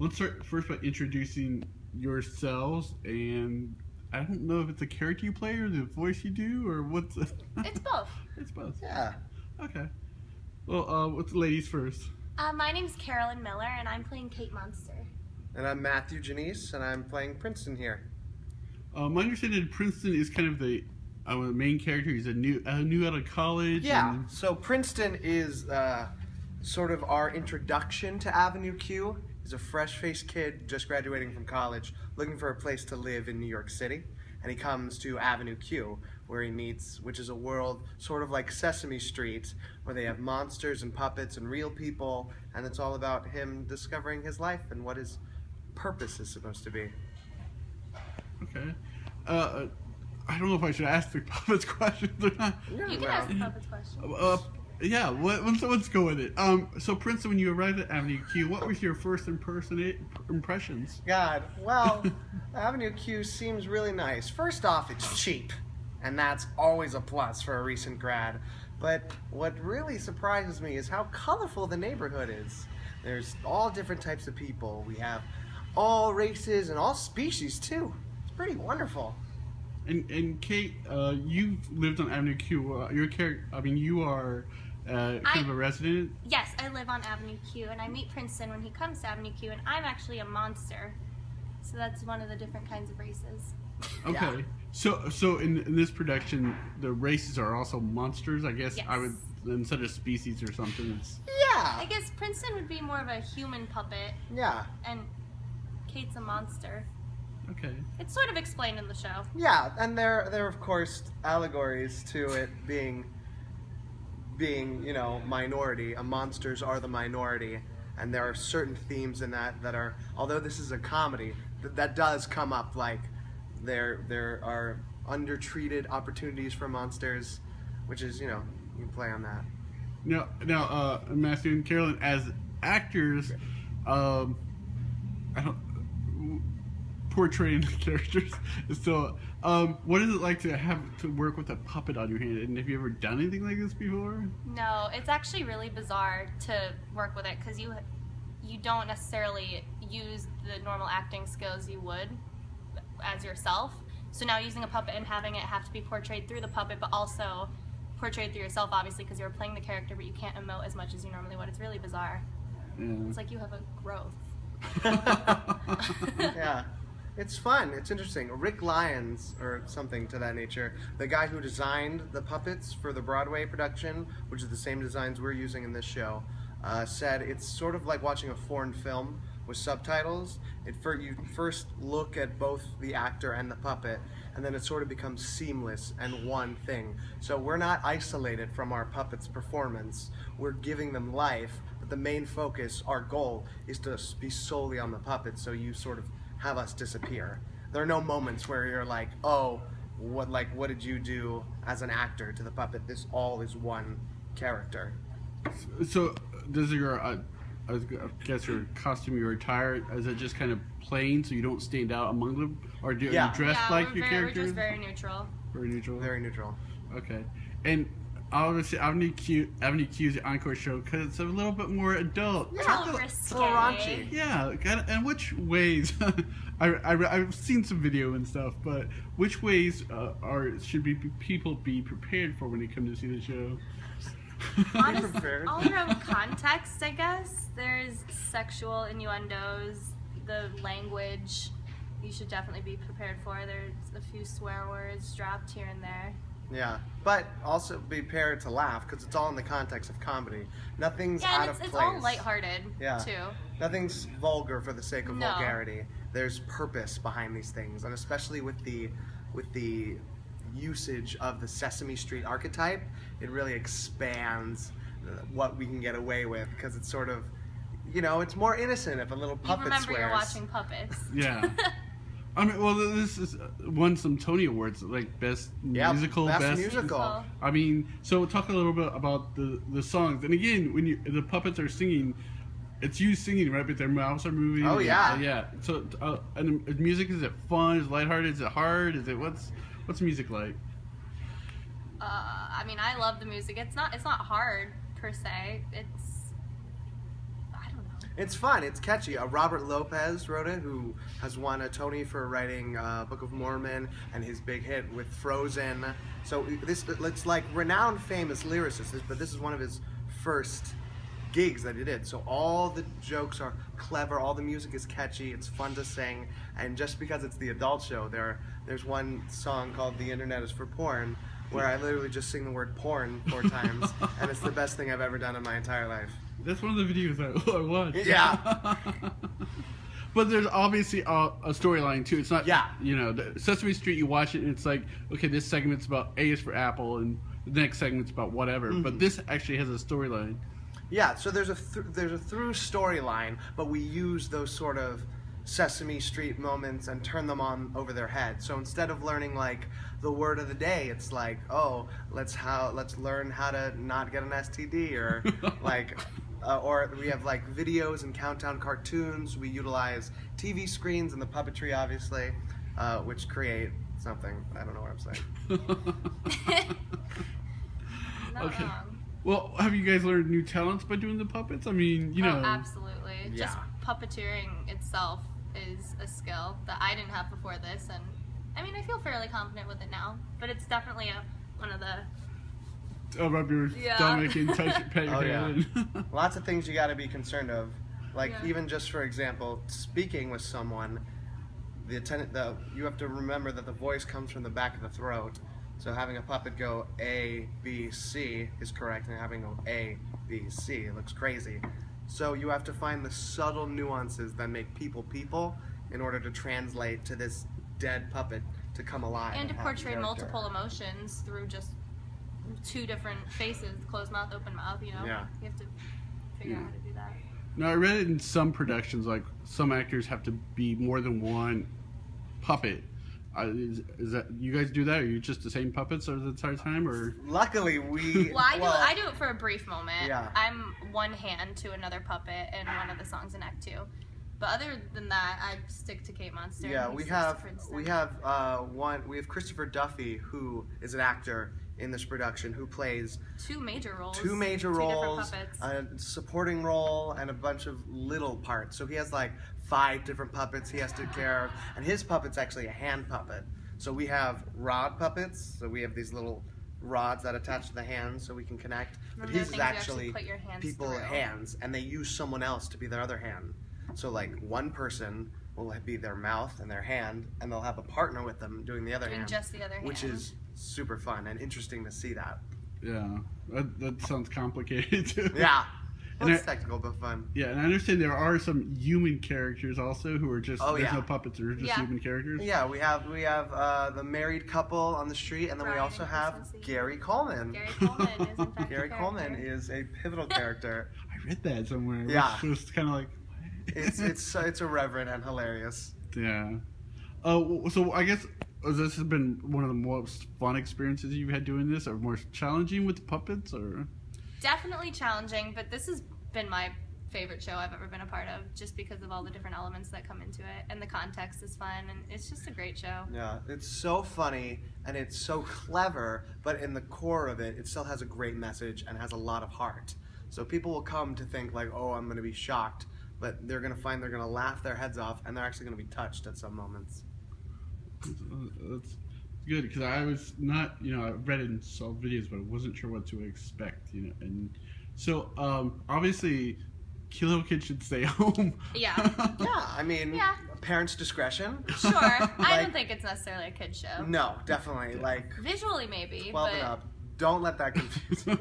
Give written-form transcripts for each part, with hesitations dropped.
let's start first by introducing yourselves, and I don't know if it's a character you play or the voice you do, or what's... It's both. It's both. Yeah. Okay. Well, what's the ladies first? My name's Carolyn Miller, and I'm playing Kate Monster. And I'm Matthew Janisse, and I'm playing Princeton here. My understanding is Princeton is kind of the main character. He's a new out of college. Yeah, and... so Princeton is sort of our introduction to Avenue Q. He's a fresh-faced kid just graduating from college, looking for a place to live in New York City. And he comes to Avenue Q, where he meets, which is a world sort of like Sesame Street, where they have monsters and puppets and real people, and it's all about him discovering his life and what his purpose is supposed to be. Okay. I don't know if I should ask the puppets questions or not. You can ask the puppets questions. Yeah, let's go with it. So Princeton, when you arrived at Avenue Q, what was your first impressions? God, well, Avenue Q seems really nice. First off, it's cheap, and that's always a plus for a recent grad. But what really surprises me is how colorful the neighborhood is. There's all different types of people. We have all races and all species, too. It's pretty wonderful. And Kate, you've lived on Avenue Q. You are kind of a resident? Yes, I live on Avenue Q, and I meet Princeton when he comes to Avenue Q, and I'm actually a monster. So that's one of the different kinds of races. Okay. Yeah. So in this production, the races are also monsters, I guess. Yes. I would, instead of species or something. Yeah. I guess Princeton would be more of a human puppet. Yeah. And Kate's a monster. Okay. It's sort of explained in the show. Yeah, and there are of course allegories to it being minority. Monsters are the minority, and there are certain themes in that are, although this is a comedy, that does come up, like there are undertreated opportunities for monsters, which is, you can play on that. Now, Matthew and Carolyn, as actors, portraying the characters. So, what is it like to have to work with a puppet on your hand? And have you ever done anything like this before? No, it's actually really bizarre to work with it because you don't necessarily use the normal acting skills you would as yourself. So now using a puppet and having it have to be portrayed through the puppet, but also portrayed through yourself, obviously, because you're playing the character, but you can't emote as much as you normally would. It's really bizarre. Yeah. It's like you have a growth. Yeah. It's fun. It's interesting. Rick Lyons, or something to that nature, the guy who designed the puppets for the Broadway production, which is the same designs we're using in this show, said it's sort of like watching a foreign film with subtitles. You first look at both the actor and the puppet, and then it sort of becomes seamless and one thing. So we're not isolated from our puppet's performance. We're giving them life, but the main focus, our goal, is to be solely on the puppet, so you sort of have us disappear. There are no moments where you're like, oh, what did you do as an actor to the puppet? This all is one character. So does your, I guess your costume, your attire, is it just kind of plain so you don't stand out among them? Or do you dress like your characters? We're just very neutral. Very neutral? Very neutral. Okay. And obviously Avenue Q is the encore show because it's a little bit more adult. Yeah, it's a little raunchy. Yeah, and which ways? I've seen some video and stuff, but which ways should people be prepared for when they come to see the show? Honestly, all around context, I guess. There's sexual innuendos, the language you should definitely be prepared for. There's a few swear words dropped here and there. Yeah, but also be prepared to laugh because it's all in the context of comedy. Nothing's out of place. It's all lighthearted, too. Nothing's vulgar for the sake of vulgarity. There's purpose behind these things, and especially with the usage of the Sesame Street archetype, it really expands what we can get away with because it's sort of, it's more innocent if a little puppet swears. You remember you're watching puppets. Yeah. I mean, well, this is won some Tony Awards, like best musical, best musical. I mean, so talk a little bit about the songs. And again, when the puppets are singing, it's you singing, right? But their mouths are moving. Oh yeah, yeah. So, and music, is it fun? Is it lighthearted? Is it hard? Is it what's music like? I mean, I love the music. It's not hard per se. It's fun. It's catchy. Robert Lopez wrote it, who has won a Tony for writing Book of Mormon and his big hit with Frozen. So it's like renowned, famous lyricist, but this is one of his first gigs that he did. So all the jokes are clever, all the music is catchy, it's fun to sing, and just because it's the adult show, there's one song called "The Internet is for Porn," where I literally just sing the word porn 4 times, and it's the best thing I've ever done in my entire life. That's one of the videos I watched. Yeah. But there's obviously a storyline too. It's not, you know, the Sesame Street, you watch it and it's like, okay, this segment's about A is for Apple and the next segment's about whatever. But this actually has a storyline. Yeah, so there's a through storyline, but we use those sort of Sesame Street moments and turn them on over their head. So instead of learning like the word of the day, it's like, oh, let's learn how to not get an STD, or like, or we have like videos and countdown cartoons. We utilize TV screens and the puppetry, obviously, which create something. I don't know what I'm saying. Not Okay. wrong. Well, have you guys learned new talents by doing the puppets? I mean, you know. Oh, absolutely. Yeah. Just puppeteering itself is a skill that I didn't have before this, and I mean, I feel fairly confident with it now, but it's definitely one of the... Rub your stomach and touch it, pet your Oh, head. yeah. Lots of things you got to be concerned of. Like, even just for example, speaking with someone, you have to remember that the voice comes from the back of the throat. So having a puppet go A, B, C is correct, and having go A, B, C, it looks crazy. So you have to find the subtle nuances that make people in order to translate to this dead puppet to come alive. And to have portray character. multiple emotions through just 2 different faces, closed mouth, open mouth, you know? Yeah. You have to figure out how to do that. Now, I read it in some productions, like some actors have to be more than one puppet. Is that, you guys do that? Are you just the same puppets the entire time, or? Luckily, we... Well, I do it for a brief moment. Yeah. I'm one hand to another puppet in one of the songs in Act 2. But other than that, I stick to Kate Monster. Yeah, and we he sticks to have Princeton. we have Christopher Duffy, who is an actor in this production, who plays 2 major roles. 2 major 2 roles, different puppets. a supporting role, and a bunch of little parts. So he has like 5 different puppets he has to take care of, and his puppet's actually a hand puppet. So we have rod puppets, so we have these little rods that attach to the hands so we can connect. But Remember the his is things you actually put your hands people's through. hands, and they use someone else to be their other hand. So like one person will be their mouth and their hand, and they'll have a partner with them doing the other Doing hand. just the other hand. Which is super fun and interesting to see that. Yeah, that sounds complicated too. Yeah. Well, And it's technical but fun. Yeah, and I understand there are some human characters also who are just, there's yeah. no puppets, they're just human characters. Yeah, we have the married couple on the street, and then we Brian also and have Christmas Eve. Gary Coleman. Gary Coleman is in fact Gary a Coleman character. is a pivotal character. I read that somewhere. Yeah. Which was kind of like, It's irreverent and hilarious. yeah. So I guess this has been one of the most fun experiences you've had doing this, or more challenging with the puppets, or? Definitely challenging, but this has been my favorite show I've ever been a part of, just because of all the different elements that come into it, and the context is fun, and it's just a great show. Yeah, it's so funny and it's so clever, but in the core of it, it still has a great message and has a lot of heart. So people will come to think like, oh, I'm going to be shocked, but they're going to find they're going to laugh their heads off, and they're actually going to be touched at some moments. That's good, because I was not, I read it and saw videos, but I wasn't sure what to expect, and so obviously little kids should stay home. Yeah. Yeah, I mean, parents' discretion. Sure. I don't think it's necessarily a kid's show. No, definitely. Like, Visually, maybe. 12 but... and up. Don't let that confuse you.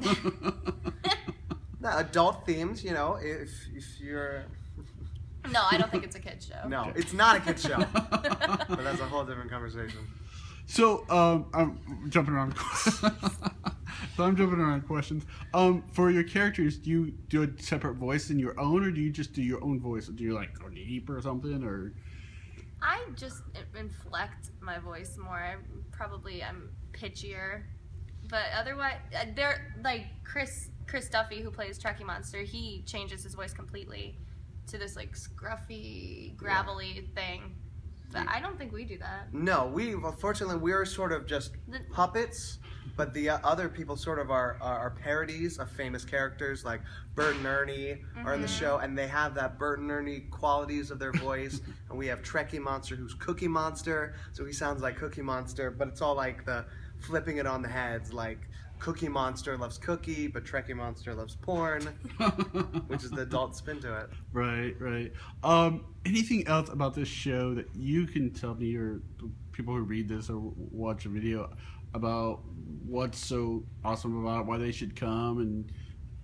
No, adult themes, if you're... No, I don't think it's a kid's show. No, it's not a kid's show. But that's a whole different conversation. So, I'm jumping around. Questions. For your characters, do you do a separate voice than your own, or do you just do your own voice? Do you like go deep or something, or? I just inflect my voice more. I'm pitchier, but otherwise, they're like Chris Duffy, who plays Truckee Monster. He changes his voice completely to this like scruffy, gravelly thing. But I don't think we do that. No, fortunately we're sort of just puppets, but the other people sort of are parodies of famous characters, like Bert and Ernie are in the show, and they have that Bert and Ernie qualities of their voice. And we have Trekkie Monster, who's Cookie Monster, so he sounds like Cookie Monster, but it's all like the flipping it on the heads, like Cookie Monster loves cookie, but Trekkie Monster loves porn, which is the adult spin to it. Right. Anything else about this show that you can tell me, or people who read this or watch a video, about what's so awesome about it, why they should come? And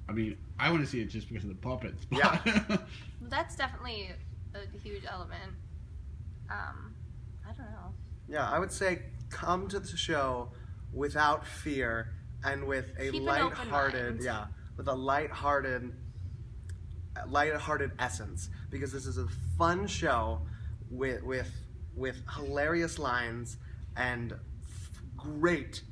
I mean, I want to see it just because of the puppets. But. Yeah. That's definitely a huge element. I don't know. Yeah, I would say come to the show without fear and with a lighthearted, with a lighthearted essence, because this is a fun show with hilarious lines and great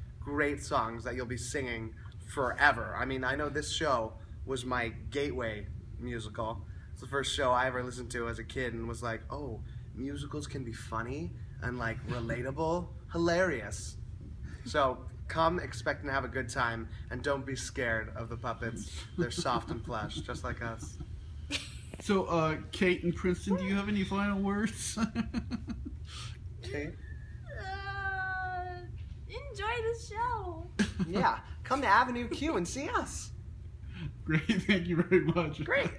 songs that you'll be singing forever. I mean, I know this show was my gateway musical. It's the first show I ever listened to as a kid and was like, oh, musicals can be funny and like relatable, hilarious. So come expecting to have a good time, and don't be scared of the puppets. They're soft and plush, just like us. So, Kate in Princeton, do you have any final words? Kate? Enjoy the show. Yeah, come to Avenue Q and see us. Great, thank you very much. Great.